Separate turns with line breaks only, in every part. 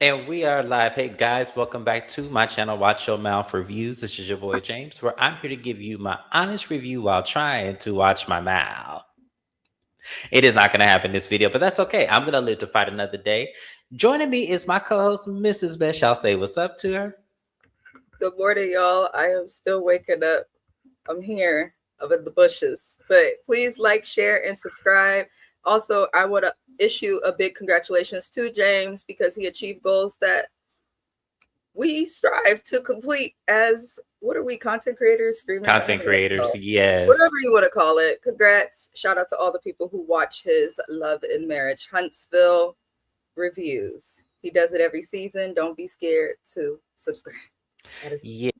And we are live. Hey guys, welcome back to my channel, Watch Your Mouth Reviews. This is your boy James, where I'm here to give you my honest review while trying to watch my mouth. It is not going to happen in this video, but that's okay. I'm going to live to fight another day. Joining me is my co-host, Mrs. Best. I'll say what's up to her.
Good morning, y'all. I am still waking up. I'm here up in the bushes. But please like, share, and subscribe. Also, I want to issue a big congratulations to James because he achieved goals that we strive to complete as, what are we, content creators, streamers?
Content creators, yes.
Whatever you want to call it. Congrats. Shout out to all the people who watch his Love and Marriage Huntsville reviews. He does it every season. Don't be scared to subscribe.
Yes.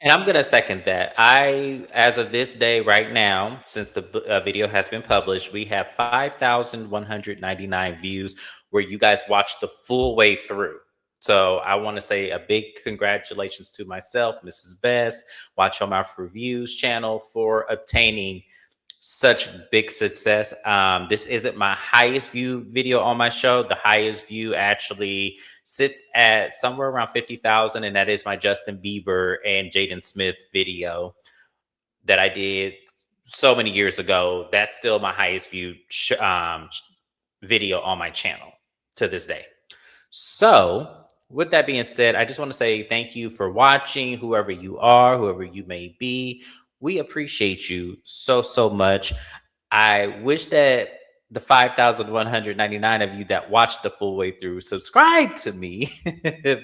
And I'm going to second that. As of this day, right now, since the video has been published, we have 5,199 views where you guys watched the full way through. So I want to say a big congratulations to myself, Mrs. Best, Watch Your Mouth Reviews channel for obtaining such big success. This isn't my highest view video on my show. The highest view actually sits at somewhere around 50,000, and that is my Justin Bieber and Jaden Smith video that I did so many years ago. That's still my highest viewed video on my channel to this day. So with that being said, I just want to say thank you for watching, whoever you are, whoever you may be. We appreciate you so much. I wish that the 5,199 of you that watched the full way through subscribed to me,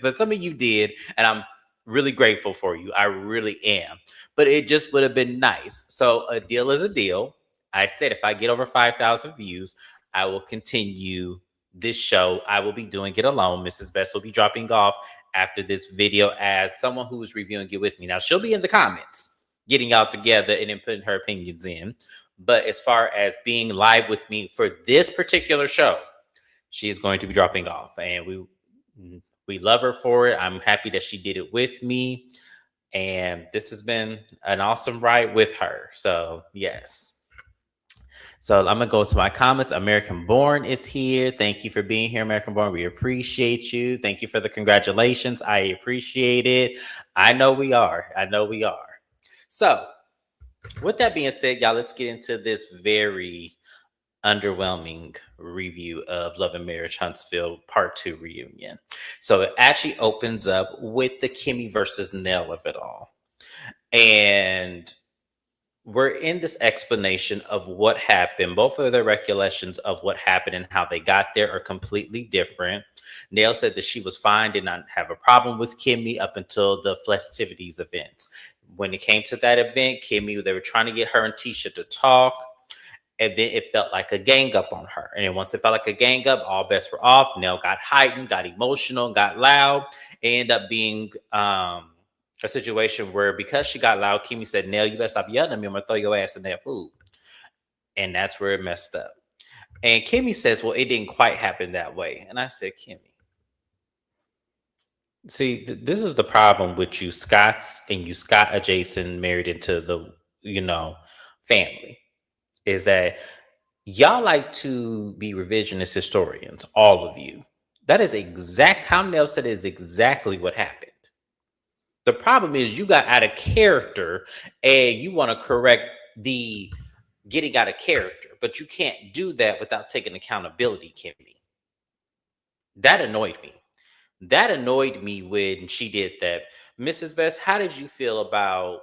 but some of you did, and I'm really grateful for you. I really am. But it just would have been nice. So a deal is a deal. I said if I get over 5,000 views, I will continue this show. I will be doing it alone. Mrs. Best will be dropping off after this video as someone who is reviewing it with me. Now, she'll be in the comments getting y'all together and then putting her opinions in. But as far as being live with me for this particular show, she is going to be dropping off. And we love her for it. I'm happy that she did it with me. And this has been an awesome ride with her. So, yes. So I'm going to go to my comments. American Born is here. Thank you for being here, American Born. We appreciate you. Thank you for the congratulations. I appreciate it. I know we are. So with that being said, y'all, let's get into this very underwhelming review of Love and Marriage Huntsville Part 2 reunion. So it actually opens up with the Kimmy versus Nelle of it all. And we're in this explanation of what happened. Both of their recollections of what happened and how they got there are completely different. Nelle said that she was fine, did not have a problem with Kimmy up until the festivities events. When it came to that event, Kimmy, they were trying to get her and Tisha to talk. And then it felt like a gang up on her. And then once it felt like a gang up, all bets were off. Nelle got heightened, got emotional, got loud. It ended up being a situation where because she got loud, Kimmy said, Nelle, you better stop yelling at me. I'm going to throw your ass in that food. And that's where it messed up. And Kimmy says, well, it didn't quite happen that way. And I said, Kimmy, see, this is the problem with you Scots and you Scott adjacent married into the, family, is that y'all like to be revisionist historians, all of you. That is how Nelle said is exactly what happened. The problem is you got out of character and you want to correct the getting out of character, but you can't do that without taking accountability, Kimmy. That annoyed me. That annoyed me when she did that. Mrs. Best, how did you feel about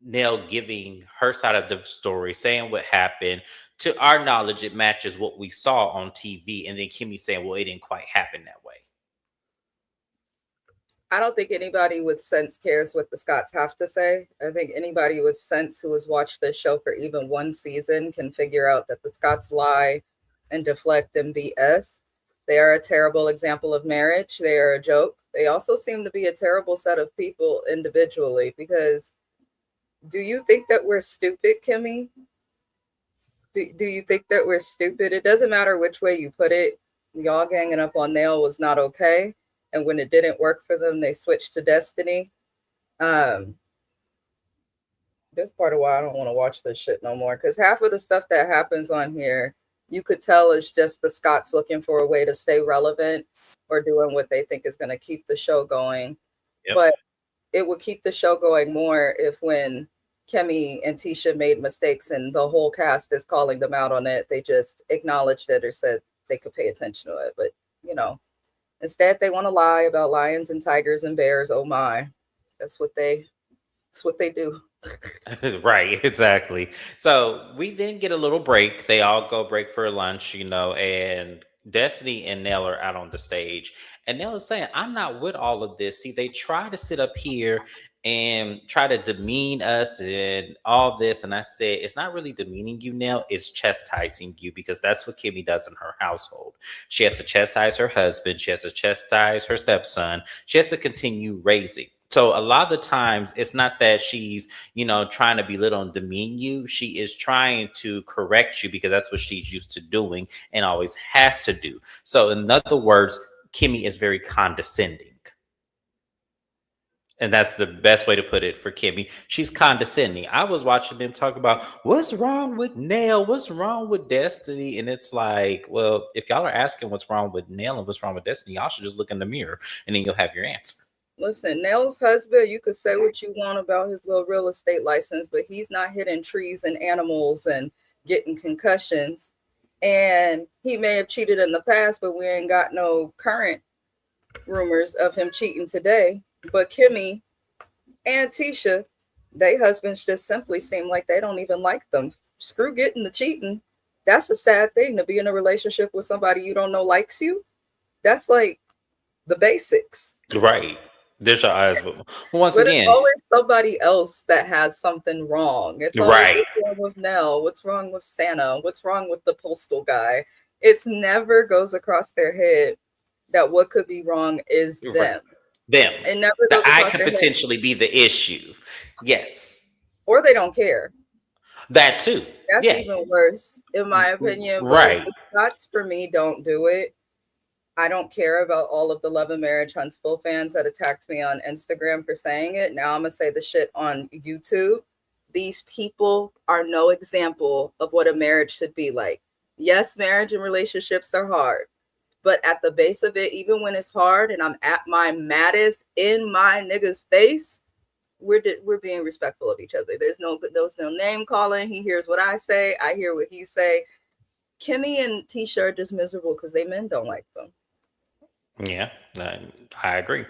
Nelle giving her side of the story, saying what happened? To our knowledge, it matches what we saw on TV. And then Kimmy saying, well, it didn't quite happen that way.
I don't think anybody with sense cares what the Scots have to say. I think anybody with sense who has watched this show for even one season can figure out that the Scots lie and deflect and BS. They are a terrible example of marriage. They are a joke. They also seem to be a terrible set of people individually, because do you think that we're stupid, Kimmy? Do you think that we're stupid? It doesn't matter which way you put it. Y'all ganging up on Nelle was not okay. And when it didn't work for them, they switched to Destiny. That's part of why I don't want to watch this shit no more. Because half of the stuff that happens on here you could tell it's just the Scots looking for a way to stay relevant or doing what they think is going to keep the show going.
Yep.
But it would keep the show going more if when Kimmy and Tisha made mistakes and the whole cast is calling them out on it, they just acknowledged it or said they could pay attention to it. But, you know, instead they want to lie about lions and tigers and bears. Oh my. That's what they do.
Right, exactly. So we then get a little break. They all go break for lunch, you know, and Destiny and Nell are out on the stage. And Nell is saying, I'm not with all of this. See, they try to sit up here and try to demean us and all this. And I said, it's not really demeaning you, Nell. It's chastising you because that's what Kimmy does in her household. She has to chastise her husband. She has to chastise her stepson. She has to continue raising. So a lot of the times it's not that she's, you know, trying to belittle and demean you. She is trying to correct you because that's what she's used to doing and always has to do. So in other words, Kimmy is very condescending. And that's the best way to put it for Kimmy. She's condescending. I was watching them talk about what's wrong with Nell, what's wrong with Destiny. And it's like, well, if y'all are asking what's wrong with Nell and what's wrong with Destiny, y'all should just look in the mirror and then you'll have your answer.
Listen, Nell's husband, you could say what you want about his little real estate license, but he's not hitting trees and animals and getting concussions. And he may have cheated in the past, but we ain't got no current rumors of him cheating today. But Kimmy and Tisha, they husbands just simply seem like they don't even like them. Screw getting the cheating. That's a sad thing, to be in a relationship with somebody you don't know likes you. That's like the basics.
Right. There's your eyes. But once
But
again,
it's always somebody else that has something wrong. It's always
right.
what's wrong with Nelle, what's wrong with Santa, what's wrong with the postal guy. It's never goes across their head that what could be wrong is
Right.
them.
Them.
It never
That
goes
I
across
could
their
potentially
head.
be the issue. Yes.
Or they don't care.
That too.
That's
Yeah.
even worse, in my opinion.
Right.
But the Scots, for me, don't do it. I don't care about all of the Love and Marriage Huntsville fans that attacked me on Instagram for saying it. Now I'm going to say the shit on YouTube. These people are no example of what a marriage should be like. Yes, marriage and relationships are hard. But at the base of it, even when it's hard and I'm at my maddest in my nigga's face, we're being respectful of each other. There's no name calling. He hears what I say. I hear what he say. Kimmy and Tisha are just miserable because they men don't like them.
Yeah, I agree.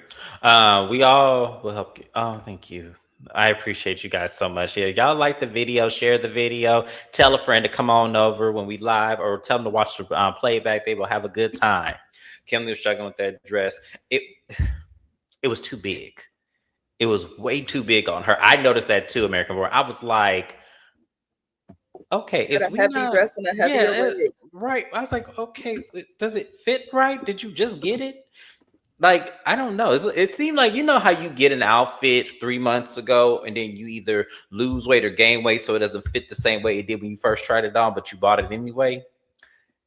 We all will help you. Oh, thank you. I appreciate you guys so much. Yeah, y'all like the video, share the video, tell a friend to come on over when we live, or tell them to watch the playback. They will have a good time. Kimberly was struggling with that dress. It was too big. It was way too big on her. I noticed that too, American Boy. I was like, okay,
Got a heavy dress and a heavier wig.
right. I was like, okay, does it fit right? Did you just get it? Like, I don't know. It seemed like, you know how you get an outfit 3 months ago and then you either lose weight or gain weight so it doesn't fit the same way it did when you first tried it on, but you bought it anyway.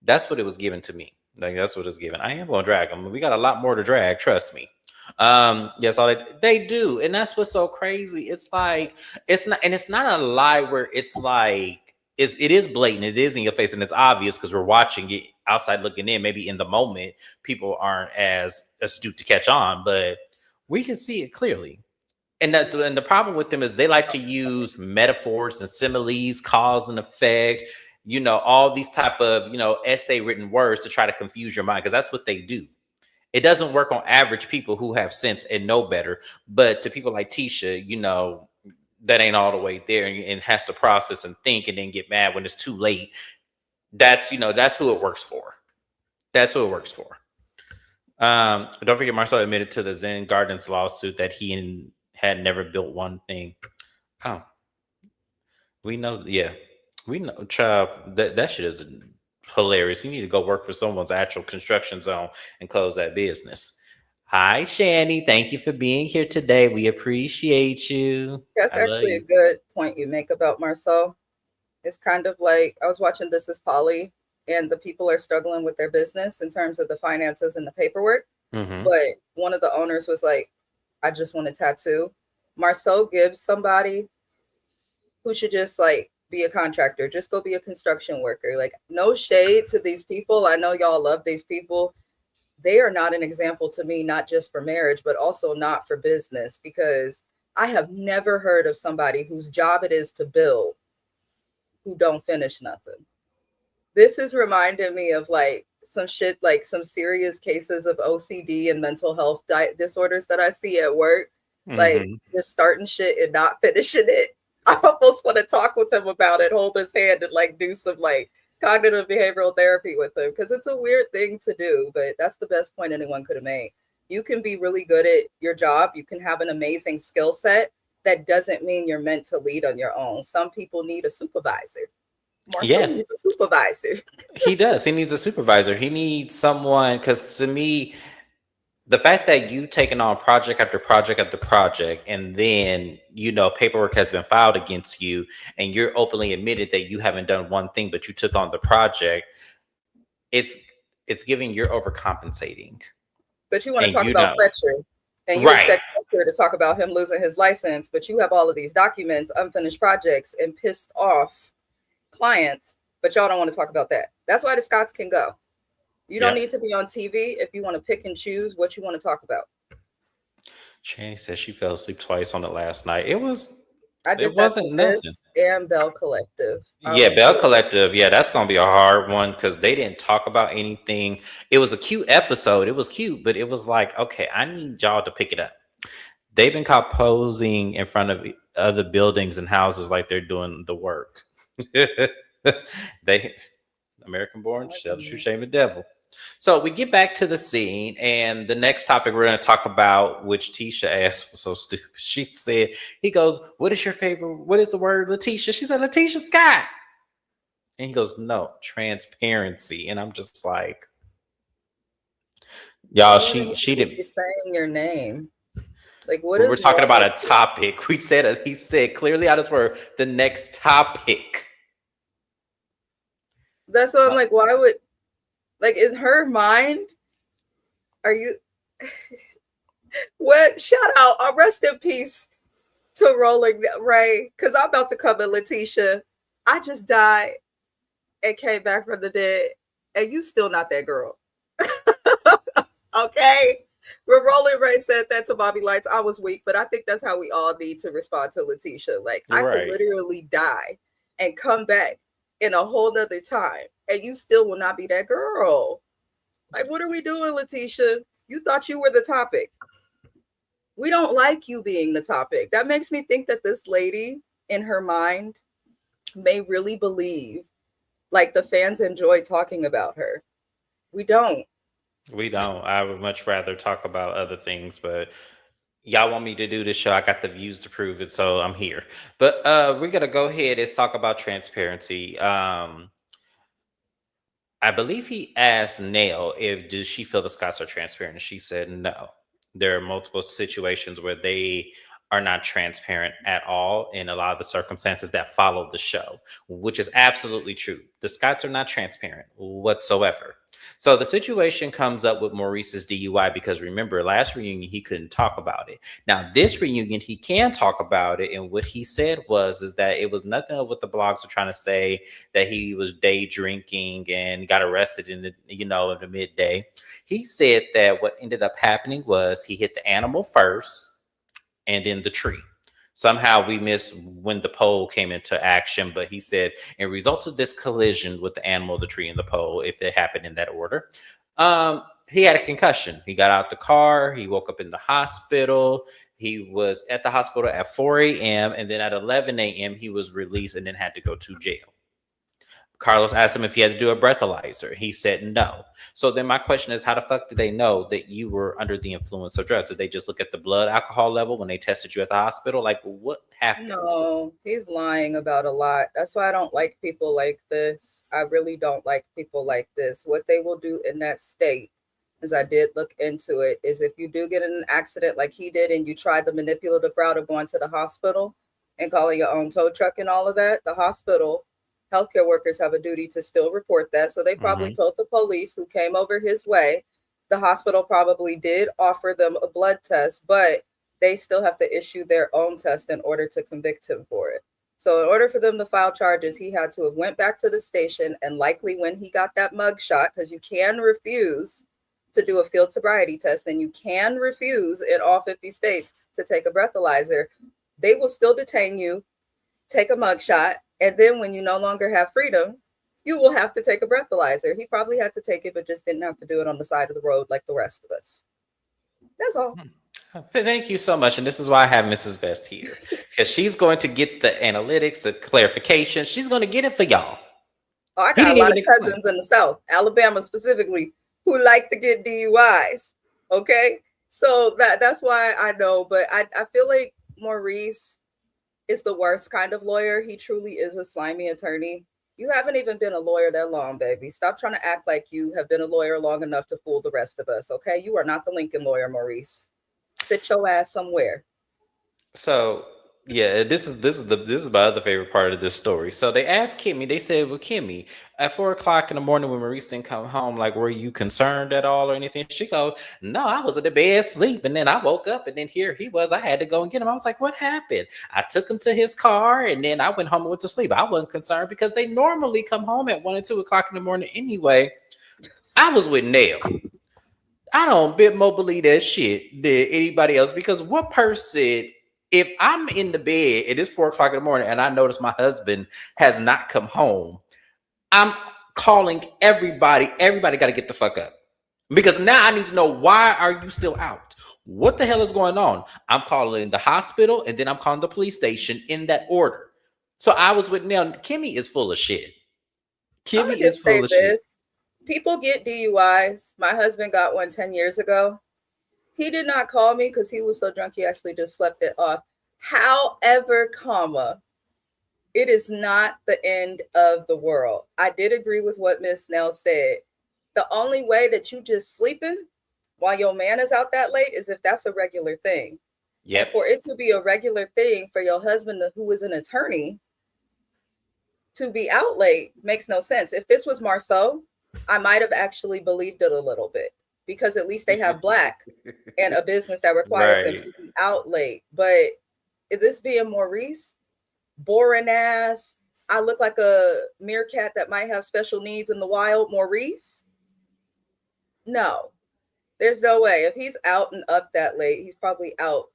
That's what it was given to me. Like, that's what it's given. I am going to drag them. We got a lot more to drag. Trust me. Yes, all they do. And that's what's so crazy. It's like, it's not a lie where it's like, it is blatant, it is in your face, and it's obvious because we're watching it outside looking in. Maybe in the moment people aren't as astute to catch on, but we can see it clearly. And the problem with them is they like to use metaphors and similes, cause and effect, you know, all these type of, you know, essay written words to try to confuse your mind, because that's what they do. It doesn't work on average people who have sense and know better, but to people like Tisha, you know, that ain't all the way there and has to process and think and then get mad when it's too late. That's, you know, that's who it works for. That's who it works for. Don't forget, Marsau admitted to the Zen Gardens lawsuit that he had never built one thing. Oh, we know. Yeah, we know. Child, that shit is hilarious. You need to go work for someone's actual construction zone and close that business. Hi, Shani. Thank you for being here today. We appreciate you.
That's
I love
actually a
you.
good point you make about Marsau. It's kind of like I was watching This Is Polly, and the people are struggling with their business in terms of the finances and the paperwork.
Mm-hmm.
But one of the owners was like, I just want a tattoo. Marsau gives somebody who should just like be a contractor. Just go be a construction worker. Like, no shade to these people. I know y'all love these people. They are not an example to me, not just for marriage, but also not for business, because I have never heard of somebody whose job it is to build who don't finish nothing. This is reminding me of like some shit, like some serious cases of OCD and mental health disorders that I see at work. Like, just starting shit and not finishing it. I almost want to talk with him about it, hold his hand, and like do some like cognitive behavioral therapy with him, because it's a weird thing to do, but that's the best point anyone could have made. You can be really good at your job. You can have an amazing skill set. That doesn't mean you're meant to lead on your own. Some people need a supervisor. Marsau needs a supervisor.
He does. He needs a supervisor. He needs someone, because to me, the fact that you taking on project after project after project, and then, you know, paperwork has been filed against you, and you're openly admitted that you haven't done one thing, but you took on the project, it's giving you're overcompensating.
But you want to talk about Fletcher, and you expect Fletcher to talk about him losing his license, but you have all of these documents, unfinished projects, and pissed off clients, but y'all don't want to talk about that. That's why the Scotts can go. You don't need to be on TV if you want to pick and choose what you want to talk about.
Shani says she fell asleep twice on it last night. It
wasn't nothing. And Bell Collective.
Bell Collective. Yeah, that's going to be a hard one, because they didn't talk about anything. It was a cute episode. It was cute, but it was like, okay, I need y'all to pick it up. They've been caught posing in front of other buildings and houses like they're doing the work. They American born, shall the true shame the devil. So we get back to the scene, and the next topic we're going to talk about, which Tisha asked, was so stupid. She said, he goes, what is your favorite? What is the word, Letitia? She said, Letitia Scott. And he goes, no, transparency. And I'm just like, y'all, she didn't
saying your name. Like, what
we're talking about a topic. He said clearly out his word, the next topic.
That's what I'm like, why would, like, in her mind, are you what? Shout out, rest in peace to Rolling Ray, because I'm about to come in, Letitia. I just died and came back from the dead, and you still not that girl. Okay? When Rolling Ray said that to Bobby Lights, I was weak, but I think that's how we all need to respond to Letitia. Like, I could literally die and come back in a whole nother time, and you still will not be that girl. Like, what are we doing, Letitia? You thought you were the topic. We don't like you being the topic. That makes me think that this lady, in her mind, may really believe like the fans enjoy talking about her. We don't.
I would much rather talk about other things, but y'all want me to do this show. I got the views to prove it, so I'm here. But we're gonna go ahead and talk about transparency. I believe he asked Nelle does she feel the Scotts are transparent, and she said no. There are multiple situations where they are not transparent at all in a lot of the circumstances that follow the show, which is absolutely true. The Scotts are not transparent whatsoever. So the situation comes up with Maurice's DUI, because remember, last reunion, he couldn't talk about it. Now, this reunion, he can talk about it. And what he said is that it was nothing of what the blogs were trying to say, that he was day drinking and got arrested in the midday. He said that what ended up happening was he hit the animal first and then the tree. Somehow we missed when the pole came into action, but he said in results of this collision with the animal, the tree, and the pole, if it happened in that order, he had a concussion. He got out the car. He woke up in the hospital. He was at the hospital at 4 a.m. and then at 11 a.m. he was released and then had to go to jail. Carlos asked him if he had to do a breathalyzer. He said no. So then my question is, how the fuck did they know that you were under the influence of drugs? Did they just look at the blood alcohol level when they tested you at the hospital? Like, what happened?
No, he's lying about a lot. That's why I don't like people like this. I really don't like people like this. What they will do in that state, as I did look into it, is if you do get in an accident like he did and you tried the manipulative route of going to the hospital and calling your own tow truck and all of that, the hospital healthcare workers have a duty to still report that. So they probably told the police who came over his way. The hospital probably did offer them a blood test, but they still have to issue their own test in order to convict him for it. So in order for them to file charges, he had to have went back to the station, and likely when he got that mug shot, because you can refuse to do a field sobriety test, and you can refuse in all 50 states to take a breathalyzer. They will still detain you, take a mug shot, and then when you no longer have freedom, you will have to take a breathalyzer. He probably had to take it, but just didn't have to do it on the side of the road like the rest of us. That's all.
Thank you so much. And this is why I have Mrs. Best here, because she's going to get the analytics, the clarification. She's going to get it for y'all.
Oh, I got a lot of cousins in the South, Alabama specifically, who like to get DUIs. Okay. So that's why I know, but I feel like Maurice is the worst kind of lawyer. He truly is a slimy attorney. You haven't even been a lawyer that long, baby. Stop trying to act like you have been a lawyer long enough to fool the rest of us. Okay. You are not the Lincoln lawyer, Maurice. Sit your ass somewhere.
So yeah, this is my other favorite part of this story. So they asked Kimmy, they said, well, Kimmy, at 4:00 in the morning when Maurice didn't come home, like, were you concerned at all or anything? She goes, no, I was in the bed asleep. And then I woke up and then here he was. I had to go and get him. I was like, what happened? I took him to his car and then I went home and went to sleep. I wasn't concerned because they normally come home at 1 and 2 o'clock in the morning anyway. I was with Nelle. I don't bit more believe that shit than anybody else, because what person, if I'm in the bed, it is 4:00 in the morning and I notice my husband has not come home, I'm calling everybody. Everybody got to get the fuck up, because now I need to know, why are you still out? What the hell is going on? I'm calling the hospital and then I'm calling the police station in that order. So I was with Nelle. Kimmy is full of shit. Kimmy is full of shit.
People get DUIs. My husband got one 10 years ago. He did not call me because he was so drunk he actually just slept it off. However, it is not the end of the world. I did agree with what Miss Nelle said. The only way that you just sleeping while your man is out that late is if that's a regular thing. Yeah. For it to be a regular thing for your husband, who is an attorney, to be out late makes no sense. If this was Marsau, I might have actually believed it a little bit, because at least they have black and a business that requires them to be out late. But if this being Maurice, boring ass, I look like a meerkat that might have special needs in the wild, Maurice? No, there's no way. If he's out and up that late, he's probably out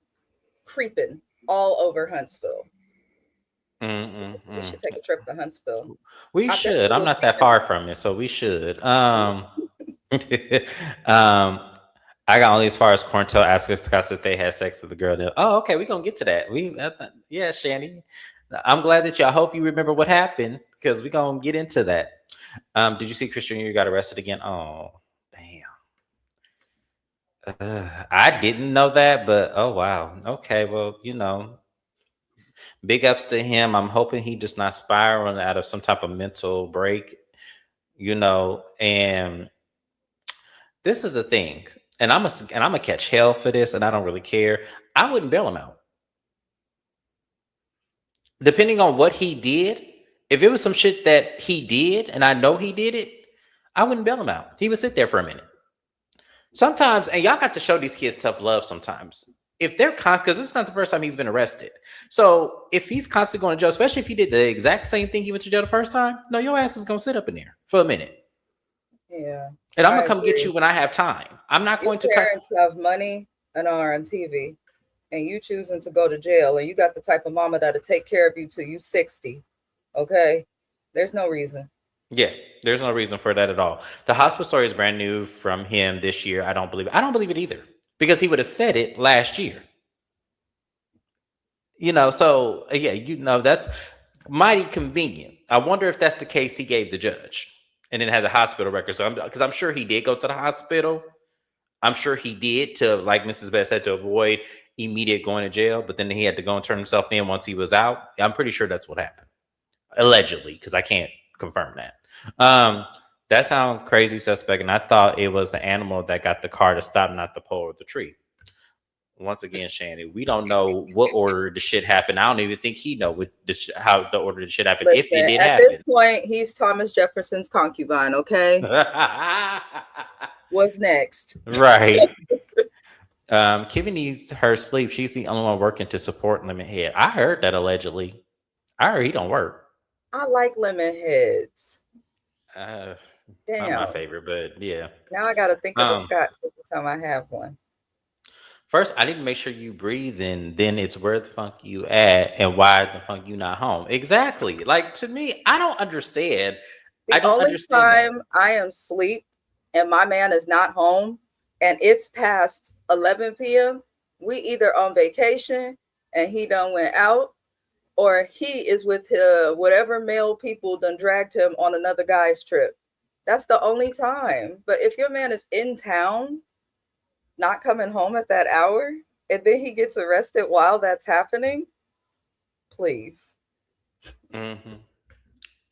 creeping all over Huntsville. We should take a trip to Huntsville.
We should. I'm not that far from it, so we should. I got only as far as Corntel asked us if they had sex with the girl. Oh, okay, we're gonna get to that. Yeah, Shani. I'm glad that I hope you remember what happened, because we're gonna get into that. Did you see Christian? You got arrested again? Oh, damn. I didn't know that, but oh wow. Okay, well, big ups to him. I'm hoping he does not spiral out of some type of mental break, and this is a thing. And I'm gonna catch hell for this, and I don't really care. I wouldn't bail him out. Depending on what he did, if it was some shit that he did and I know he did it, I wouldn't bail him out. He would sit there for a minute. Sometimes, and y'all got to show these kids tough love sometimes. If they're because this is not the first time he's been arrested. So if he's constantly going to jail, especially if he did the exact same thing he went to jail the first time, no, your ass is going to sit up in there for a minute.
Yeah.
And I'm going to come get you when I have time. I'm not going to.
Parents have money and are on TV, and you choosing to go to jail, and you got the type of mama that'll take care of you till you 60. Okay. There's no reason.
Yeah, there's no reason for that at all. The hospital story is brand new from him this year. I don't believe it. I don't believe it either, because he would have said it last year. So yeah, that's mighty convenient. I wonder if that's the case he gave the judge and then had the hospital records. So because I'm sure he did go to the hospital. I'm sure he did, to, like Mrs. Best said, to avoid immediate going to jail, but then he had to go and turn himself in once he was out. I'm pretty sure that's what happened. Allegedly, because I can't confirm that. That sounds crazy suspect, and I thought it was the animal that got the car to stop, not the pole or the tree. Once again, Shani, we don't know what order the shit happened. I don't even think he know how the order the shit happened.
Listen, if it did happen. At this point, he's Thomas Jefferson's concubine, okay? What's next?
Right. Kimmy needs her sleep. She's the only one working to support Lemon Head. I heard that allegedly. I heard he don't work.
I like lemon heads.
Uh, not my
Damn.
favorite, but yeah.
Now I gotta think of the
Um,
Scots every time I have one.
First, I need to make sure you breathe, and then it's where the funk you at, and why the funk you not home. Exactly. Like to me, I don't understand. I
The
don't
only
understand that.
time I am asleep and my man is not home and it's past 11 p.m., we either on vacation and he done went out, or he is with whatever male people done dragged him on another guy's trip. That's the only time. But if your man is in town, not coming home at that hour, and then he gets arrested while that's happening, please.
Hmm.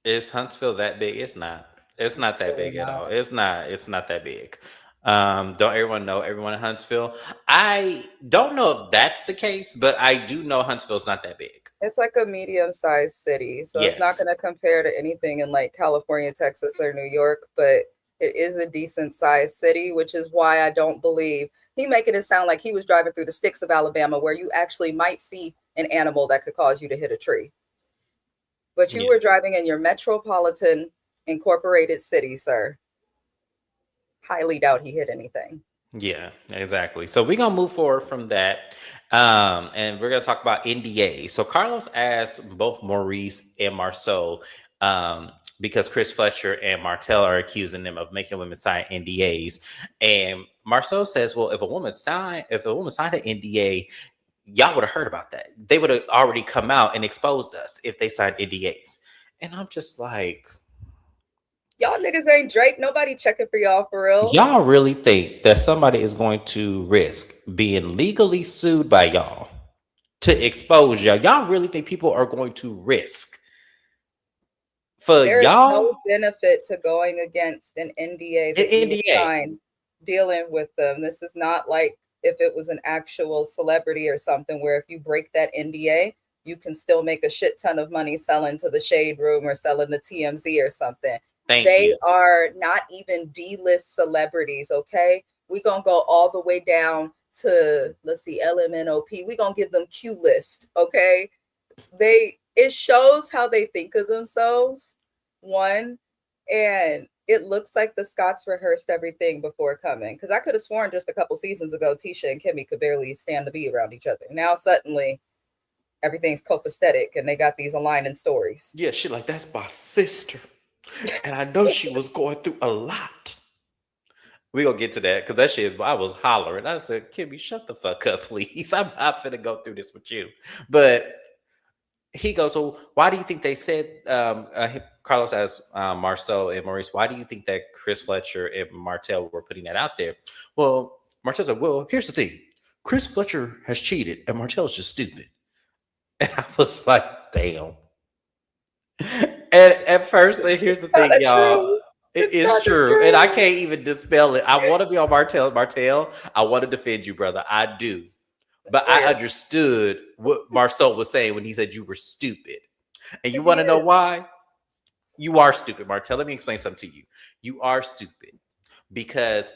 Is Huntsville that big? It's not. It's
It's
not that
really
big at
not.
all. It's not. It's not that big. Don't everyone know everyone in Huntsville? I don't know if that's the case, but I do know Huntsville's not that big.
It's like a medium-sized city, so it's not
Yes.
going to compare to anything in like California, Texas, or New York, but it is a decent-sized city, which is why I don't believe he making it sound like he was driving through the sticks of Alabama, where you actually might see an animal that could cause you to hit a tree. But you
Yeah.
were driving in your metropolitan incorporated city, sir. Highly doubt he hit anything.
Yeah, exactly. So we're gonna move forward from that, and we're gonna talk about NDA. So Carlos asked both Maurice and Marsau, because Chris Fletcher and Martell are accusing them of making women sign NDAs, and Marsau says, "Well, if a woman signed an NDA, y'all would have heard about that. They would have already come out and exposed us if they signed NDAs." And I'm just like,
Y'all niggas ain't Drake. Nobody checking for y'all for real.
y'all really think that somebody is going to risk being legally sued by y'all to expose y'all? Y'all really think people are going to risk for
There is
y'all
no benefit to going against an NDA
an
that you have
NDA?
signed dealing with them. This is not like if it was an actual celebrity or something where if you break that NDA, you can still make a shit ton of money selling to the Shade Room or selling to TMZ or something.
Thank
They
you.
are not even D-list celebrities, okay? We're going to go all the way down to, let's see, LMNOP. We're going to give them Q list, okay? It shows how they think of themselves, one, and it looks like the Scots rehearsed everything before coming, because I could have sworn just a couple seasons ago Tisha and Kimmy could barely stand to be around each other. Now suddenly everything's copacetic and they got these aligning stories.
Yeah, she like, that's my sister, and I know she was going through a lot. We gonna get to that because that shit, I was hollering. I said, Kimmy, shut the fuck up, please. I'm not finna go through this with you. But he goes, so why do you think they said, Carlos asked Marcel and Maurice, why do you think that Chris Fletcher and Martell were putting that out there? Well, Martell said, well, here's the thing. Chris Fletcher has cheated and Martell's just stupid. And I was like, damn. And at first, and here's the
Kind
thing,
of
y'all.
true.
It
It's
is
kind of
true. And I
true.
can't even dispel it. I want to be on Martell. Martell, I want to defend you, brother. I do. But I
Fair.
understood what Marcel was saying when he said you were stupid. And you
Because he
want to know
is.
why? You are stupid, Martell. Let me explain something to you. You are stupid because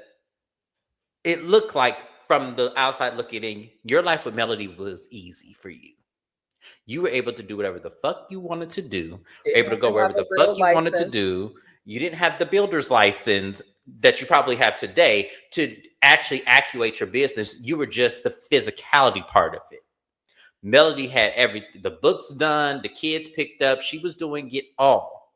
it looked like from the outside looking in, your life with Melody was easy for you. You were able to do whatever the fuck you wanted to do,
Didn't
able to go
even have
wherever
a
the
real
fuck you wanted to
license.
do. You didn't have the builder's license that you probably have today to actually actuate your business. You were just the physicality part of it. Melody had everything, the books done, the kids picked up. She was doing it all.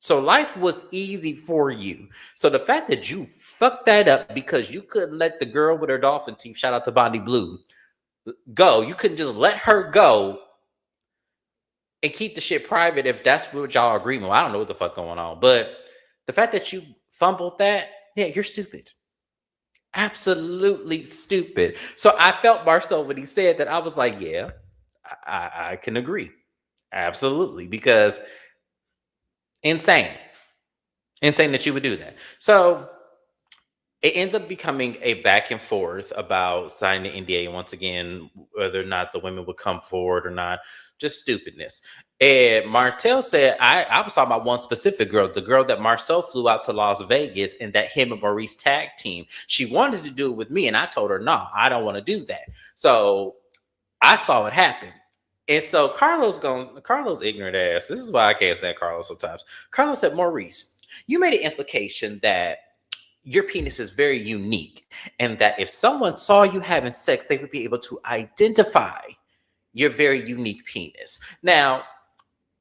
So life was easy for you. So the fact that you fucked that up because you couldn't let the girl with her dolphin teeth, shout out to Bonnie Blue, go. You couldn't just let her go and keep the shit private if that's what y'all are agreeing with. I don't know what the fuck going on. But the fact that you fumbled that, yeah, you're stupid. Absolutely stupid. So I felt Marcel when he said that. I was like, yeah, I can agree. Absolutely. Because insane. Insane that you would do that. So it ends up becoming a back and forth about signing the NDA. Once again, whether or not the women would come forward or not, just stupidness. And Martell said, I was talking about one specific girl, the girl that Marcel flew out to Las Vegas and that him and Maurice tag team. She wanted to do it with me, and I told her, no, I don't want to do that. So I saw it happen. And so Carlos ignorant ass. This is why I can't stand Carlos sometimes. Carlos said, Maurice, you made an implication that your penis is very unique and that if someone saw you having sex, they would be able to identify your very unique penis. Now,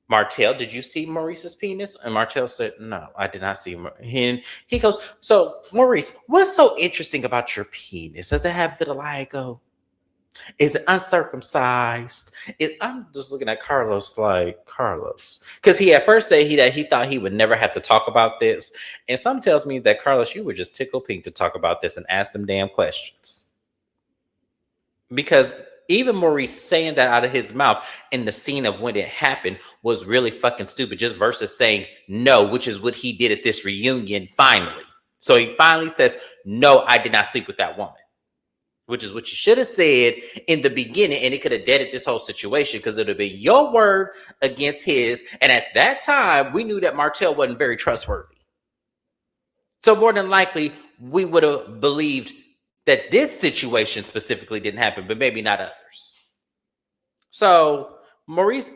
Martell, did you see Maurice's penis? And Martell said, no, I did not see him. And he goes, so Maurice, what's so interesting about your penis? Does it have vitiligo? Is it uncircumcised? I'm just looking at Carlos like Carlos, because he at first said that he thought he would never have to talk about this, and some tells me that Carlos, you were just tickle pink to talk about this and ask them damn questions, because even Maurice saying that out of his mouth in the scene of when it happened was really fucking stupid. Just versus saying no, which is what he did at this reunion finally. So he finally says, "No, I did not sleep with that woman." Which is what you should have said in the beginning, and it could have deaded this whole situation because it would have been your word against his. And at that time, we knew that Martell wasn't very trustworthy. So more than likely, we would have believed that this situation specifically didn't happen, but maybe not others. So Maurice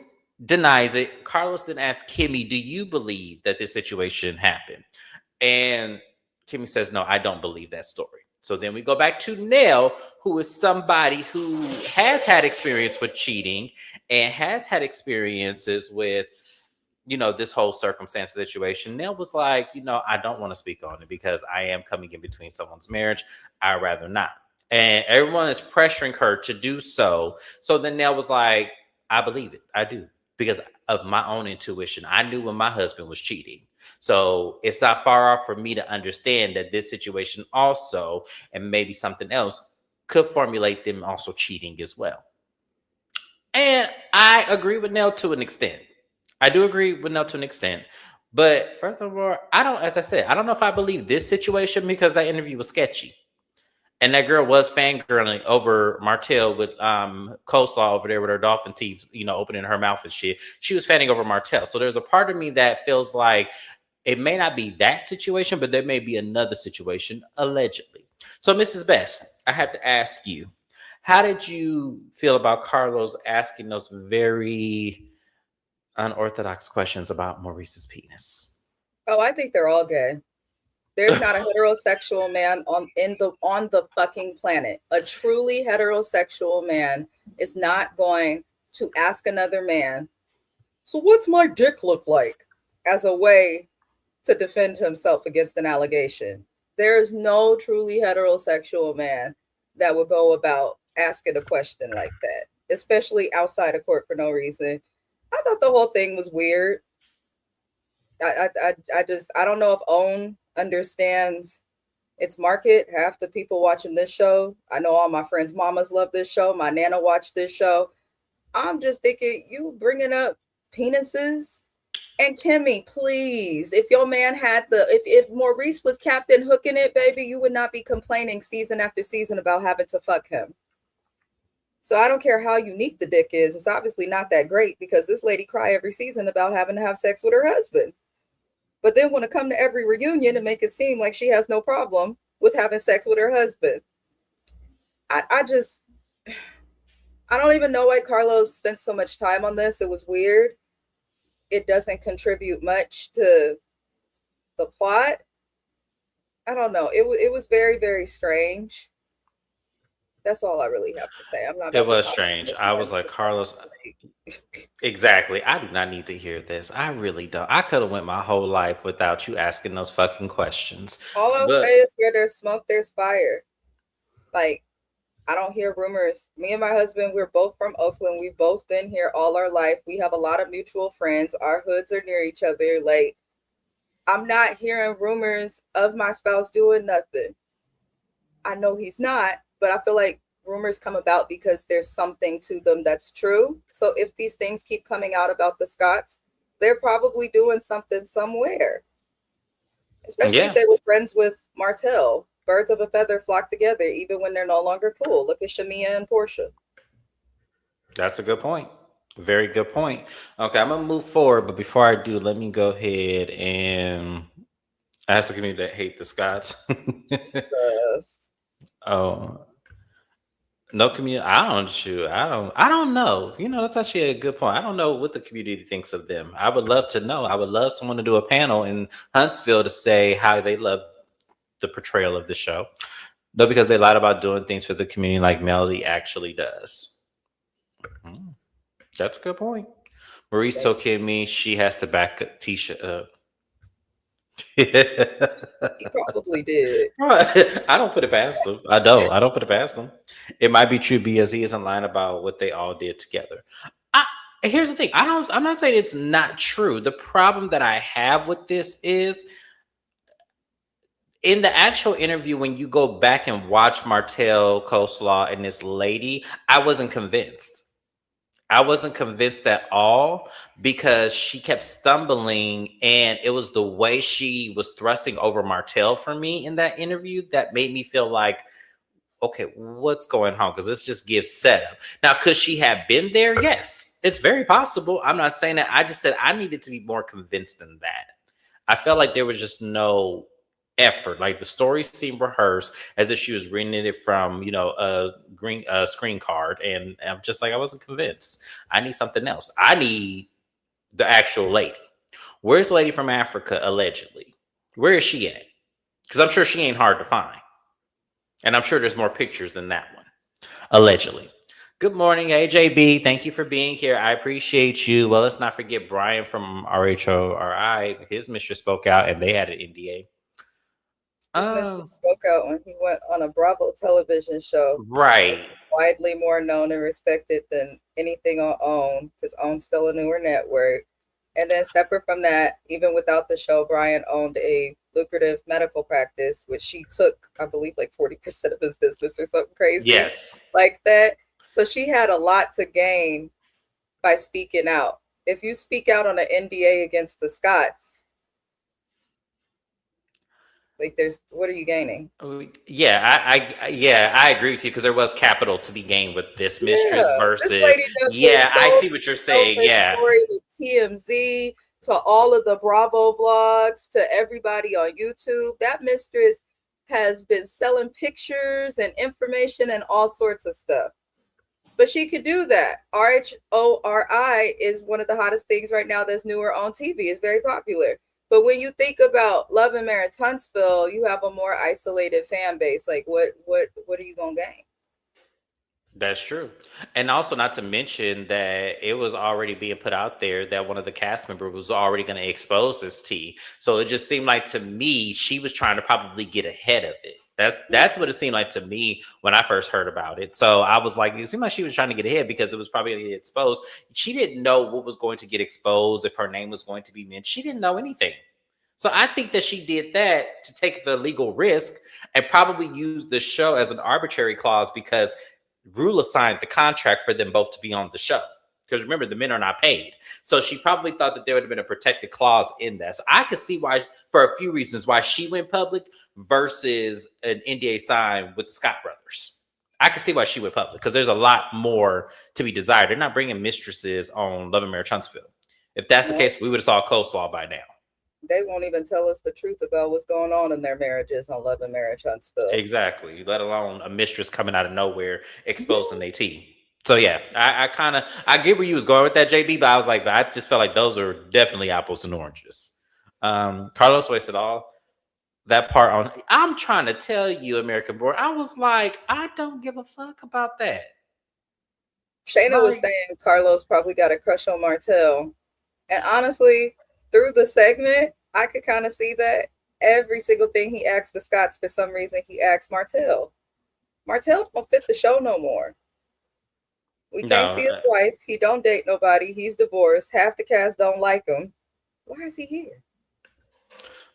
denies it. Carlos then asks Kimmy, do you believe that this situation happened? And Kimmy says, no, I don't believe that story. So then we go back to Nelle, who is somebody who has had experience with cheating and has had experiences with, this whole circumstance situation. Nelle was like, I don't want to speak on it because I am coming in between someone's marriage. I'd rather not. And everyone is pressuring her to do so. So then Nelle was like, I believe it. I do. Because of my own intuition. I knew when my husband was cheating. So it's not far off for me to understand that this situation also, and maybe something else, could formulate them also cheating as well. And I agree with Nelle to an extent. I do agree with Nelle to an extent. But furthermore, as I said, I don't know if I believe this situation because that interview was sketchy. And that girl was fangirling over Martell with coleslaw over there with her dolphin teeth, opening her mouth and shit. She was fanning over Martell. So there's a part of me that feels like it may not be that situation, but there may be another situation, allegedly. So, Mrs. Best, I have to ask you, how did you feel about Carlos asking those very unorthodox questions about Maurice's penis?
Oh, I think they're all gay. There's not a heterosexual man on the fucking planet. A truly heterosexual man is not going to ask another man, so what's my dick look like? As a way to defend himself against an allegation. There's no truly heterosexual man that would go about asking a question like that, especially outside of court for no reason. I thought the whole thing was weird. I don't know if OWN understands its market. Half the people watching this show, I know all my friends' mamas love this show. My nana watched this show. I'm just thinking, you bringing up penises? And Kimmy, please, if your man had if Maurice was Captain Hooking it, baby, you would not be complaining season after season about having to fuck him. So I don't care how unique the dick is. It's obviously not that great because this lady cry every season about having to have sex with her husband. But then want to come to every reunion and make it seem like she has no problem with having sex with her husband. I don't even know why Carlos spent so much time on this. It was weird. It doesn't contribute much to the plot. I don't know. It was very, very strange. That's all I really have to say. I'm not.
It was strange. I was like, Carlos, exactly. I do not need to hear this. I really don't. I could have went my whole life without you asking those fucking questions.
All I'll say is where there's smoke, there's fire. Like, I don't hear rumors. Me and my husband, we're both from Oakland. We've both been here all our life. We have a lot of mutual friends. Our hoods are near each other. Like, I'm not hearing rumors of my spouse doing nothing. I know he's not, but I feel like rumors come about because there's something to them that's true. So if these things keep coming out about the Scotts, they're probably doing something somewhere. Especially if they were friends with Martell. Birds of a feather flock together, even when they're no longer cool. Look at Shamia and Portia.
That's a good point. Very good point. Okay, I'm going to move forward, but before I do, let me go ahead and ask the community that hate the Scotts.
Jesus.
Oh, No community. I don't shoot. I don't know. You know, that's actually a good point. I don't know what the community thinks of them. I would love to know. I would love someone to do a panel in Huntsville to say how they love the portrayal of the show. No, because they lied about doing things for the community like Melody actually does. Hmm, that's a good point. Maurice
They,
told Kimmy she has to back Tisha up.
he probably did.
I don't put it past them. I don't. I don't put it past them. It might be true because he isn't lying about what they all did together. I, here's the thing. I don't. I'm not saying it's not true. The problem that I have with this is in the actual interview when you go back and watch Martell, Coleslaw, and this lady. I wasn't convinced. I wasn't convinced at all because she kept stumbling, and it was the way she was thrusting over Martell for me in that interview that made me feel like, okay, what's going on? Because this just gives setup. Now, could she have been there? Yes, it's very possible. I'm not saying that. I just said I needed to be more convinced than that. I felt like there was just no effort. Like the story seemed rehearsed as if she was reading it from, a green screen card. And I'm just like, I wasn't convinced. I need something else. I need the actual lady. Where's the lady from Africa, allegedly? Where is she at? Because I'm sure she ain't hard to find. And I'm sure there's more pictures than that one, allegedly. Good morning, AJB. Thank you for being here. I appreciate you. Well, let's not forget Brian from RHORI. His mistress spoke out and they had an NDA.
His mistress spoke out when he went on a Bravo television show.
Right.
Widely more known and respected than anything on OWN, because OWN's still a newer network. And then separate from that, even without the show, Brian owned a lucrative medical practice, which she took, I believe, like 40% of his business or something crazy.
Yes.
Like that. So she had a lot to gain by speaking out. If you speak out on an NDA against the Scotts, like what are you gaining?
Yeah, I agree with you because there was capital to be gained with this mistress versus. This lady I see what you're saying. Yeah.
Story to TMZ, to all of the Bravo vlogs, to everybody on YouTube. That mistress has been selling pictures and information and all sorts of stuff. But she could do that. RHORI is one of the hottest things right now that's newer on TV. It's very popular. But when you think about Love and Marriage Huntsville, you have a more isolated fan base. Like, what are you gonna gain?
That's true. And also, not to mention that it was already being put out there that one of the cast members was already going to expose this tea. So it just seemed like to me she was trying to probably get ahead of it. That's what it seemed like to me when I first heard about it. So I was like, it seemed like she was trying to get ahead because it was probably going to get exposed. She didn't know what was going to get exposed, if her name was going to be mentioned. She didn't know anything. So I think that she did that to take the legal risk and probably use the show as an arbitrary clause because Rula signed the contract for them both to be on the show. Because remember, the men are not paid. So she probably thought that there would have been a protected clause in that. So I could see why, for a few reasons, why she went public versus an NDA sign with the Scott brothers. I could see why she went public because there's a lot more to be desired. They're not bringing mistresses on Love and Marriage Huntsville. If that's the case, we would have saw Coleslaw by now.
They won't even tell us the truth about what's going on in their marriages on Love and Marriage Huntsville.
Exactly. Let alone a mistress coming out of nowhere exposing their tea. So yeah, I get where you was going with that, JB, but I was like, I just felt like those are definitely apples and oranges. Carlos wasted all that part on. I'm trying to tell you, American Board. I was like, I don't give a fuck about that.
Shana was saying Carlos probably got a crush on Martell. And honestly, through the segment, I could kind of see that. Every single thing he asked the Scotts, for some reason, he asked Martell. Martell don't fit the show no more. We can't see his wife. He don't date nobody. He's divorced. Half the cast don't like him. Why is he here?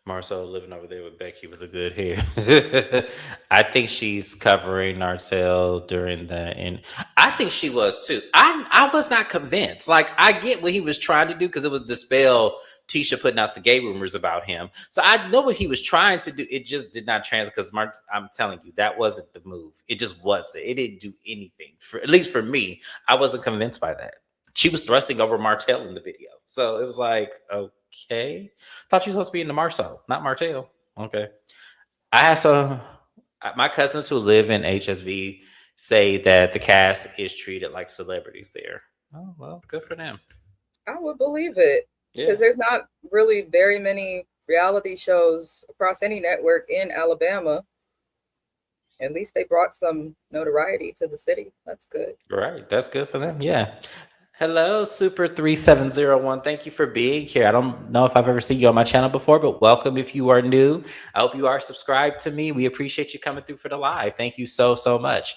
Marsau living over there with Becky with the good hair. I think she's covering Narcel during the end. I think she was too. I was not convinced. Like, I get what he was trying to do because it was dispel Tisha putting out the gay rumors about him. So I know what he was trying to do. It just did not translate because I'm telling you, that wasn't the move. It just wasn't. It didn't do anything. At least for me, I wasn't convinced by that. She was thrusting over Martell in the video. So it was like, okay. Thought she was supposed to be in the Marsau, not Martell. Okay. I have my cousins who live in HSV say that the cast is treated like celebrities there. Oh, well, good for them.
I would believe it
Yeah.
because there's not really very many reality shows across any network in Alabama. At least they brought some notoriety to the city. That's good.
Right. That's good for them. Yeah. Hello, Super 3701. Thank you for being here. I don't know if I've ever seen you on my channel before, but welcome if you are new. I hope you are subscribed to me. We appreciate you coming through for the live. Thank you so, so much.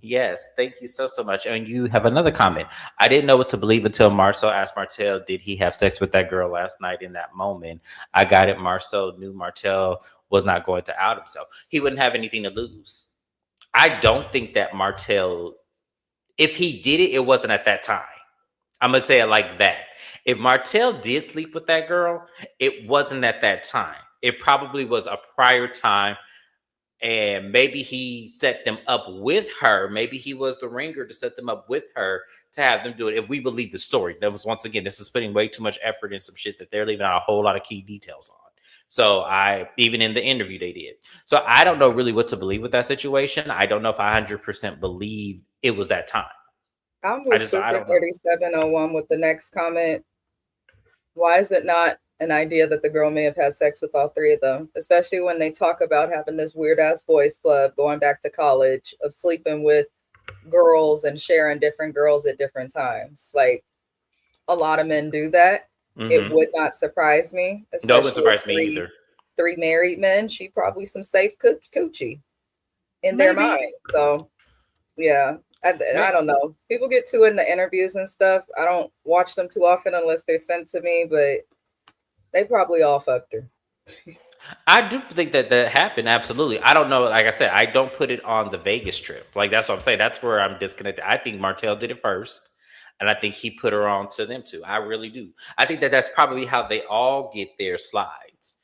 Yes, thank you so, so much. And you have another comment. I didn't know what to believe until Marsau asked Martell, did he have sex with that girl last night? In that moment, I got it. Marsau knew Martell was not going to out himself. He wouldn't have anything to lose. I don't think that Martell, if he did it, it wasn't at that time. I'm gonna say it like that. If Martell did sleep with that girl, it wasn't at that time. It probably was a prior time, and maybe he set them up with her. Maybe he was the ringer to set them up with her to have them do it. If we believe the story, that was, once again, this is putting way too much effort in some shit that they're leaving out a whole lot of key details on. So I, even in the interview they did. So I don't know really what to believe with that situation. I don't know if I 100% believe it was that time.
I'm with
I
Super
don't know.
3701 with the next comment. Why is it not an idea that the girl may have had sex with all three of them? Especially when they talk about having this weird ass boys club going back to college of sleeping with girls and sharing different girls at different times. Like a lot of men do that. It would not surprise me,
No, it wouldn't
especially
surprise me either.
three married men. She probably some safe coochie in their
Maybe.
mind. So yeah, I don't know. People get too into interviews and stuff. I don't watch them too often unless they're sent to me, but they probably all fucked her.
I do think that that happened. Absolutely. I don't know. Like I said, I don't put it on the Vegas trip. Like that's what I'm saying. That's where I'm disconnected. I think Martell did it first, and I think he put her on to them too. I really do. I think that that's probably how they all get their slides.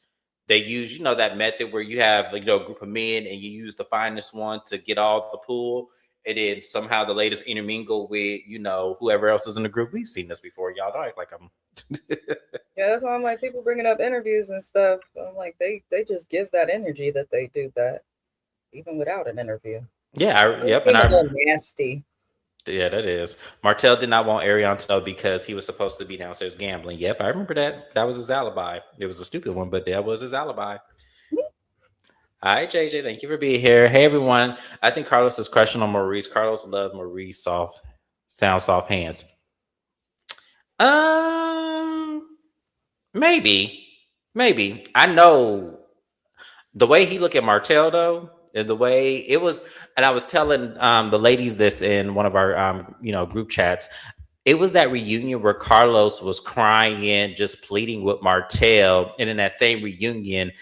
They use, that method where you have, a group of men and you use the finest one to get all the pool, and then somehow the ladies intermingle with, whoever else is in the group. We've seen this before. Y'all don't act like I'm.
Yeah, that's why I'm like, people bringing up interviews and stuff. I'm like, they just give that energy that they do that, even without an interview.
Yeah.
They
Yep.
seem a little nasty.
Yeah, that is. Martell did not want Arianto because he was supposed to be downstairs gambling. Yep, I remember that. That was his alibi. It was a stupid one, but that was his alibi. Hi, JJ. Thank you for being here. Hey, everyone. I think Carlos is crushing on Maurice. Carlos loved Maurice soft hands. Um, maybe, maybe. I know the way he looked at Martell though, and the way it was, and I was telling the ladies this in one of our group chats. It was that reunion where Carlos was crying, just pleading with Martell, and in that same reunion,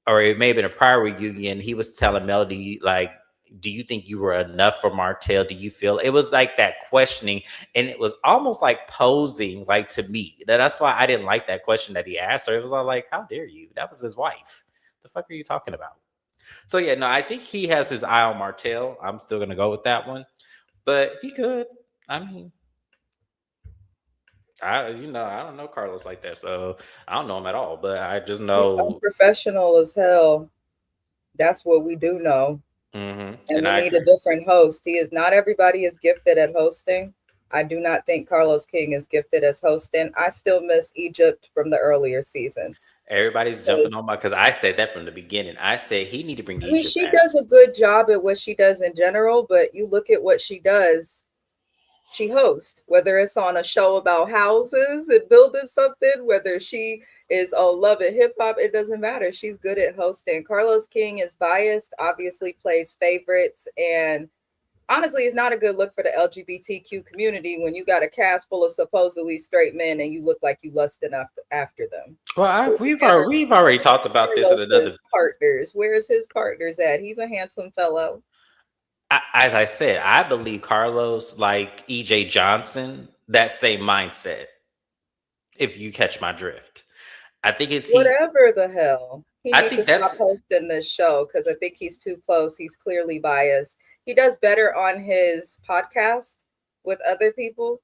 or it may have been a prior reunion, he was telling Melody, like, do you think you were enough for Martell? Do you feel it was like that questioning, and it was almost like posing, like to me. That's why I didn't like that question that he asked her. It was all like, how dare you? That was his wife. The fuck are you talking about? So yeah, no, I think he has his eye on Martell. I'm still gonna go with that one, but he could. I mean, I don't know Carlos like that, so I don't know him at all. But I just
He's
know,
unprofessional as hell. That's what we do know. And
and
we
I
need a
agree.
different host. He is not everybody is gifted at hosting. I do not think Carlos King is gifted as hosting. I still miss Egypt from the earlier seasons.
Everybody's jumping on my because I said that from the beginning. I said he need to bring
I mean,
Egypt
she
back.
does a good job at what she does in general, but you look at what she does, she hosts, whether it's on a show about houses and building something, whether she is love and hip hop, it doesn't matter. She's good at hosting. Carlos King is biased, obviously plays favorites, and honestly, it's not a good look for the LGBTQ community when you got a cast full of supposedly straight men and you look like you lusted after them.
Well,
But we never
we've already talked about this in another.
Carlos's partners. Where's his partners at? He's a handsome fellow.
As I said, I believe Carlos, like EJ Johnson, that same mindset. If you catch my drift, I think it's he.
Whatever the hell. He
I
needs to
think
stop
that's
hosting this show because I think he's too close. He's clearly biased. He does better on his podcast with other people,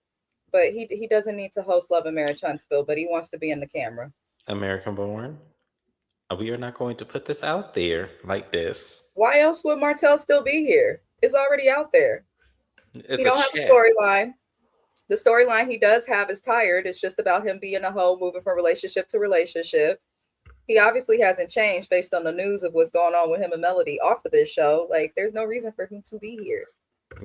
but he doesn't need to host Love and Marriage Huntsville, but he wants to be in the camera.
American born. We are not going to put this out there like this.
Why else would Martell still be here? It's already out there. He
It's a
don't have a
chat.
storyline. The storyline he does have is tired. It's just about him being a hoe, moving from relationship to relationship. He obviously hasn't changed based on the news of what's going on with him and Melody off of this show. Like, there's no reason for him to be here.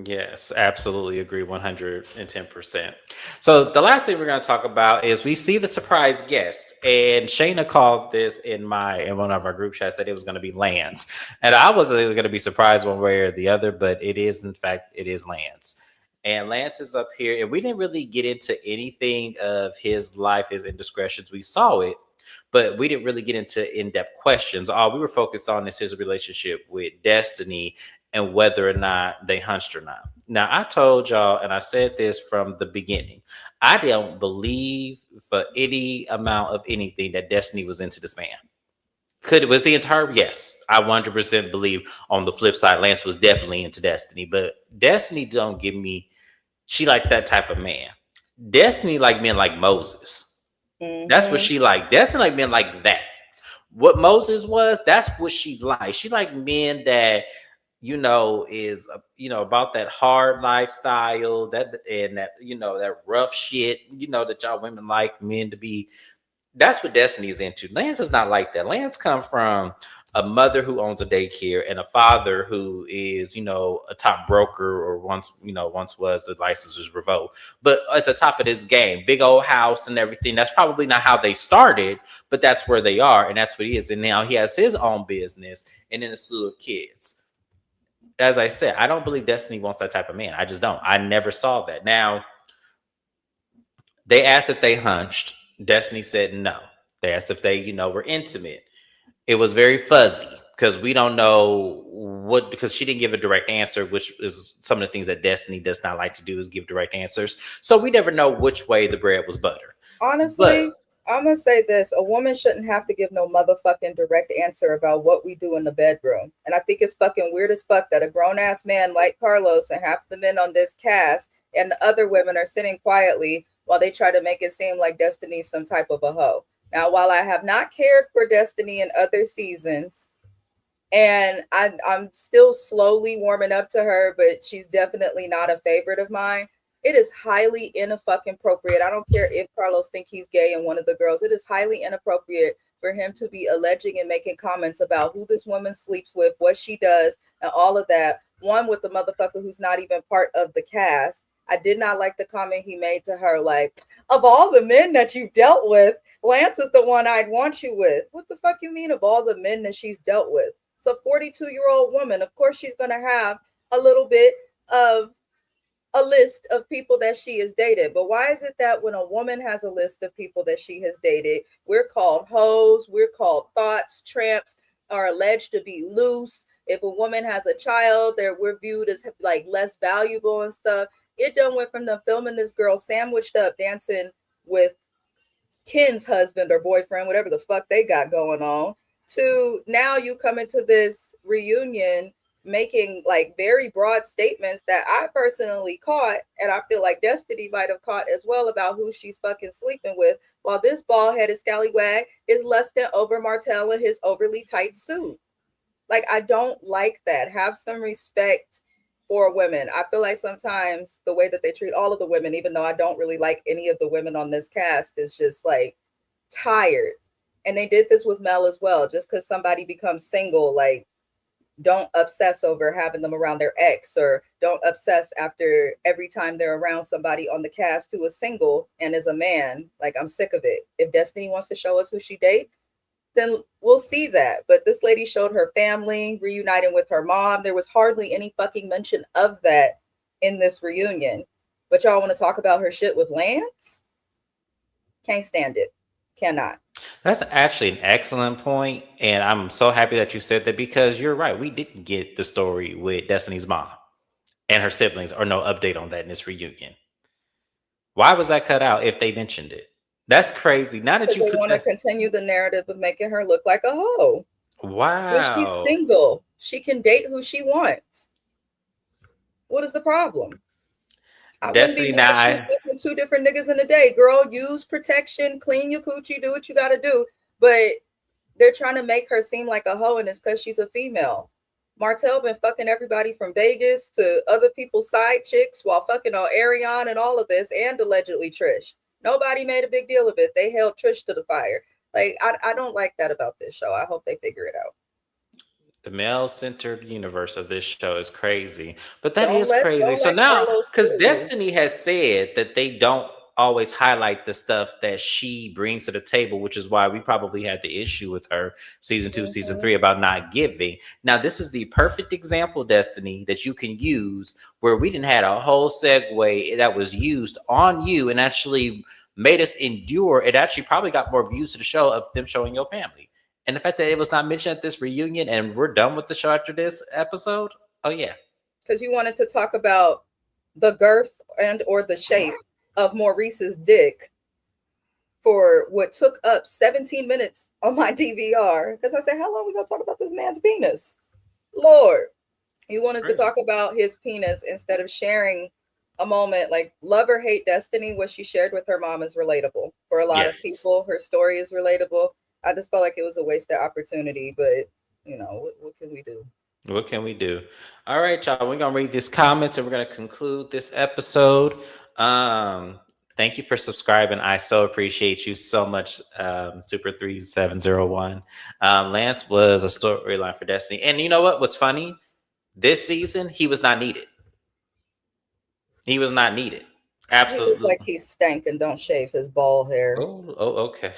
Yes, absolutely agree 110%. So the last thing we're going to talk about is we see the surprise guest, and Shana called this in one of our group chats that it was going to be Lance, and I wasn't going to be surprised one way or the other, but it is, in fact, it is Lance. And Lance is up here, and we didn't really get into anything of his life, his indiscretions. We saw it, but we didn't really get into in-depth questions. All we were focused on is his relationship with Destiny and whether or not they hunched or not. Now, I told y'all, and I said this from the beginning, I don't believe for any amount of anything that Destiny was into this man. Was he into her? Yes, I 100% believe. On the flip side, Lance was definitely into Destiny, but Destiny don't give me. She like that type of man. Destiny like men like Moses. That's what
Mm-hmm.
she like. Destiny like men like that. What Moses was, that's what she like. She like men that is about that hard lifestyle, that rough shit, that y'all women like men to be. That's what Destiny's into. Lance is not like that. Lance come from a mother who owns a daycare and a father who is, a top broker, or once was. The license is revoked, but at the top of this game, big old house and everything. That's probably not how they started, but that's where they are, and that's what he is. And now he has his own business and then a slew of kids. As I said, I don't believe Destiny wants that type of man. I just don't. I never saw that. Now, they asked if they hunched. Destiny said no. They asked if they, were intimate. It was very fuzzy because we don't know because she didn't give a direct answer, which is some of the things that Destiny does not like to do, is give direct answers. So we never know which way the bread was buttered. But
Honestly, I'm gonna say this: a woman shouldn't have to give no motherfucking direct answer about what we do in the bedroom. And I think it's fucking weird as fuck that a grown ass man like Carlos and half the men on this cast and the other women are sitting quietly while they try to make it seem like Destiny's some type of a hoe. Now, while I have not cared for Destiny in other seasons, and I'm still slowly warming up to her, but she's definitely not a favorite of mine. It is highly inappropriate. I don't care if Carlos think he's gay and one of the girls. It is highly inappropriate for him to be alleging and making comments about who this woman sleeps with, what she does, and all of that. One with the motherfucker who's not even part of the cast. I did not like the comment he made to her, like, of all the men that you dealt with, Lance is the one I'd want you with. What the fuck you mean of all the men that she's dealt with? It's a 42-year-old woman. Of course, she's going to have a little bit of a list of people that she has dated. But why is it that when a woman has a list of people that she has dated, we're called hoes, we're called thoughts, tramps, are alleged to be loose? If a woman has a child, we're viewed as like less valuable and stuff. It done went from them filming this girl sandwiched up dancing with Ken's husband or boyfriend, whatever the fuck they got going on, to now you come into this reunion making like very broad statements that I personally caught, and I feel like Destiny might have caught as well, about who she's fucking sleeping with, while this bald-headed scallywag is lusting over Martell in his overly tight suit. Like, I don't like that. Have some respect for women. I feel like sometimes the way that they treat all of the women, even though I don't really like any of the women on this cast, is just like tired. And they did this with Mel as well. Just because somebody becomes single, like, don't obsess over having them around their ex, or don't obsess after every time they're around somebody on the cast who is single and is a man. Like, I'm sick of it. If Destiny wants to show us who she date, then we'll see that. But this lady showed her family reuniting with her mom. There was hardly any fucking mention of that in this reunion. But y'all want to talk about her shit with Lance? Can't stand it. Cannot.
that's actually an excellent point, and I'm so happy that you said that, because you're right. We didn't get the story with Destiny's mom and her siblings, or no update on that in this reunion. Why was that cut out if they mentioned it? That's crazy. Now that
Because
you
they
put
want to
that,
continue the narrative of making her look like a hoe. When she's
wow,
single, she can date who she wants. What is the problem? I wouldn't be
Destiny.
mad
Now
if she was with two different niggas in a day. Girl, use protection, clean your coochie, do what you got to do. But they're trying to make her seem like a hoe, and it's because she's a female. Martell been fucking everybody from Vegas to other people's side chicks while fucking on Ariane and all of this, and allegedly Trish. Nobody made a big deal of it. They held Trish to the fire. Like, I don't like that about this show. I hope they figure it out.
The male-centered universe of this show is crazy, but that
Don't
is
let
crazy.
don't
So
let
now,
Carlos
because
fool you.
Destiny has said that they don't always highlight the stuff that she brings to the table, which is why we probably had the issue with her season 2, season 3 about not giving. Now, this is the perfect example, Destiny, that you can use where we didn't had a whole segue that was used on you and actually made us endure. It actually probably got more views to the show of them showing your family. And the fact that it was not mentioned at this reunion and we're done with the show after this episode. Oh, yeah.
Because you wanted to talk about the girth and or the shape of Maurice's dick for what took up 17 minutes on my DVR. Because I said, how long are we going to talk about this man's penis? Lord. You wanted to talk about his penis instead of sharing a moment. Like, love or hate Destiny, what she shared with her mom is relatable. For a lot of people, her story is relatable. I just felt like it was a wasted opportunity, but you know, what can we do?
What can we do? All right, y'all. We're gonna read these comments and we're gonna conclude this episode. Thank you for subscribing. I so appreciate you so much. Super 3701. Lance was a storyline for Destiny. And you know what? What's funny? This season, he was not needed. He was not needed. Absolutely.
He looks like he stank and don't shave his bald hair.
Okay.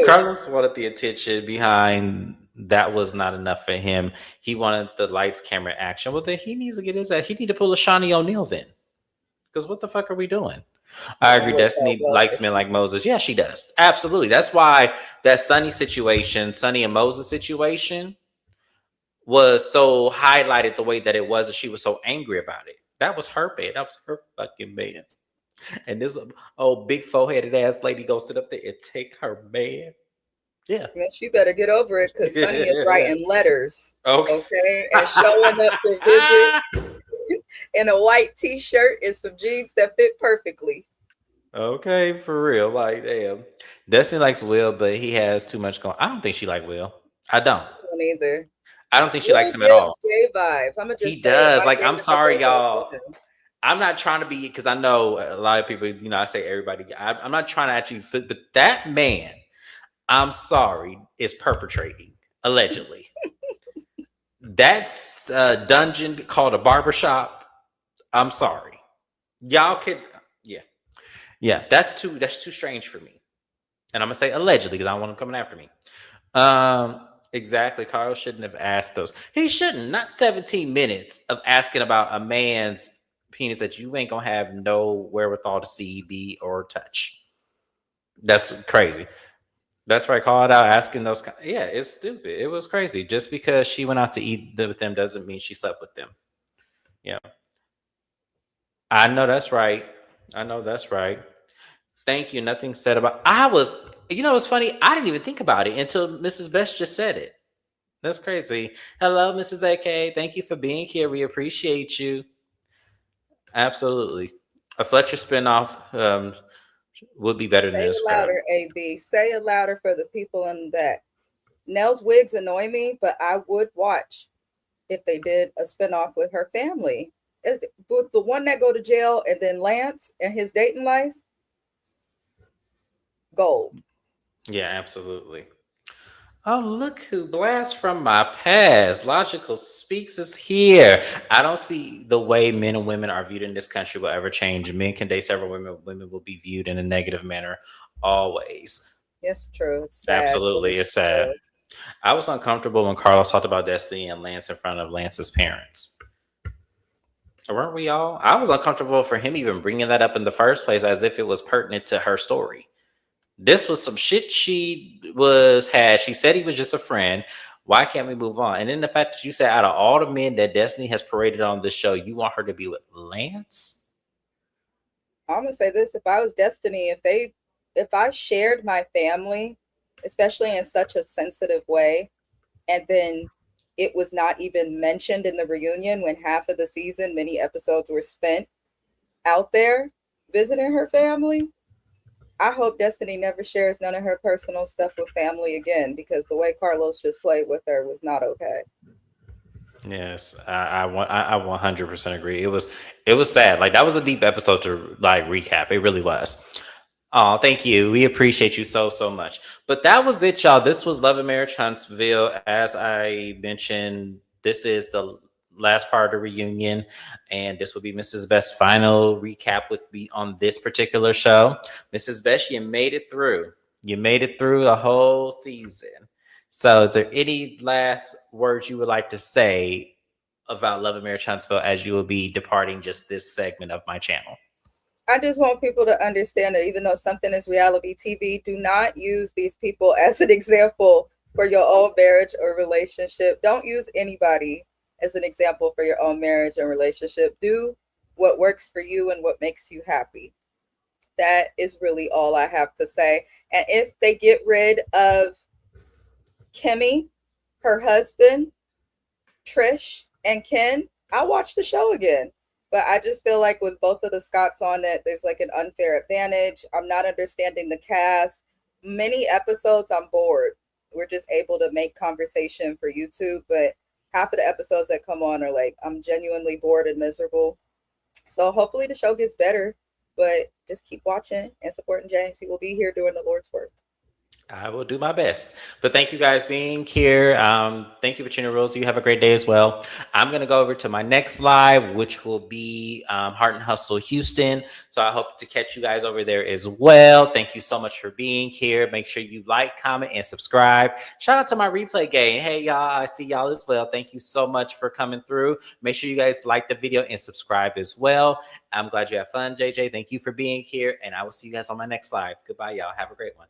Carlos wanted the attention behind that was not enough for him. He wanted the lights, camera, action. Well, then he needs to get his ass. He need to pull a Shawnee O'Neal then. Because what the fuck are we doing? I agree. Destiny likes men like Moses. Yeah, she does. Absolutely. That's why that Sunny and Moses situation was so highlighted the way that it was, and she was so angry about it. That was her man. That was her fucking man. And this old big foreheaded ass lady goes sit up there and take her man. Yeah.
She better get over it because Sunny is writing letters. Okay. And showing up to visit in a white t-shirt and some jeans that fit perfectly.
Okay, for real. Like, damn. Destiny likes Will, but he has too much going. I don't think she like Will. I don't
either.
I don't think she likes him at all.
Gay vibes. I'm just
he does. Like, I'm sorry, y'all. I'm not trying to be, because I know a lot of people, you know, I say everybody. I'm not trying to actually fit, but that man, I'm sorry, is perpetrating, allegedly. That's a dungeon called a barbershop. I'm sorry. Y'all could, yeah. Yeah, that's too strange for me. And I'm going to say allegedly because I don't want him coming after me. Exactly. Carl shouldn't have asked those. He shouldn't. Not 17 minutes of asking about a man's penis that you ain't going to have no wherewithal to see, be, or touch. That's crazy. That's right. Call it out. Asking those. Yeah, it's stupid. It was crazy. Just because she went out to eat with them doesn't mean she slept with them. Yeah. I know that's right. Thank you. Nothing said about. You know, it's funny. I didn't even think about it until Mrs. Best just said it. That's crazy. Hello, Mrs. AK. Thank you for being here. We appreciate you. Absolutely. A Fletcher spinoff would be better than this.
Say it louder, AB. Say it louder for the people in that. Nell's wigs annoy me, but I would watch if they did a spinoff with her family. Is with the one that go to jail and then Lance and his dating life? Gold.
Yeah, absolutely. Oh, look who blasts from my past. Logical Speaks is here. I don't see the way men and women are viewed in this country will ever change. Men can date several women. Women will be viewed in a negative manner always.
It's true. It's sad.
Absolutely. It's sad. I was uncomfortable when Carlos talked about Destiny and Lance in front of Lance's parents. Weren't we all? I was uncomfortable for him even bringing that up in the first place as if it was pertinent to her story. This was some shit she had. She said he was just a friend. Why can't we move on? And then the fact that you said out of all the men that Destiny has paraded on this show, you want her to be with Lance?
I'm gonna say this: if I was Destiny, if I shared my family, especially in such a sensitive way, and then it was not even mentioned in the reunion when half of the season, many episodes were spent out there visiting her family, I hope Destiny never shares none of her personal stuff with family again, because the way Carlos just played with her was not okay.
Yes, I 100% agree. It was sad. Like that was a deep episode to like recap. It really was. Oh, thank you. We appreciate you so much. But that was it, y'all. This was Love and Marriage Huntsville. As I mentioned, this is the last part of the reunion, and this will be Mrs. Best's final recap with me on this particular show. Mrs. Best, you made it through. You made it through the whole season. So, is there any last words you would like to say about Love and Marriage Huntsville as you will be departing just this segment of my channel?
I just want people to understand that even though something is reality TV, do not use these people as an example for your own marriage or relationship. Don't use anybody as an example for your own marriage and relationship. Do what works for you and what makes you happy. That is really all I have to say. And if they get rid of Kimmy, her husband, Trish, and Ken, I'll watch the show again. But I just feel like with both of the Scotts on it, there's like an unfair advantage. I'm not understanding the cast. Many episodes, I'm bored. We're just able to make conversation for YouTube, but half of the episodes that come on are like, I'm genuinely bored and miserable. So hopefully the show gets better, but just keep watching and supporting James. He will be here doing the Lord's work.
I will do my best. But thank you guys being here. Thank you, Virginia Rose. You have a great day as well. I'm going to go over to my next live, which will be Heart and Hustle Houston. So I hope to catch you guys over there as well. Thank you so much for being here. Make sure you like, comment, and subscribe. Shout out to my replay gang. Hey, y'all. I see y'all as well. Thank you so much for coming through. Make sure you guys like the video and subscribe as well. I'm glad you had fun, JJ. Thank you for being here. And I will see you guys on my next live. Goodbye, y'all. Have a great one.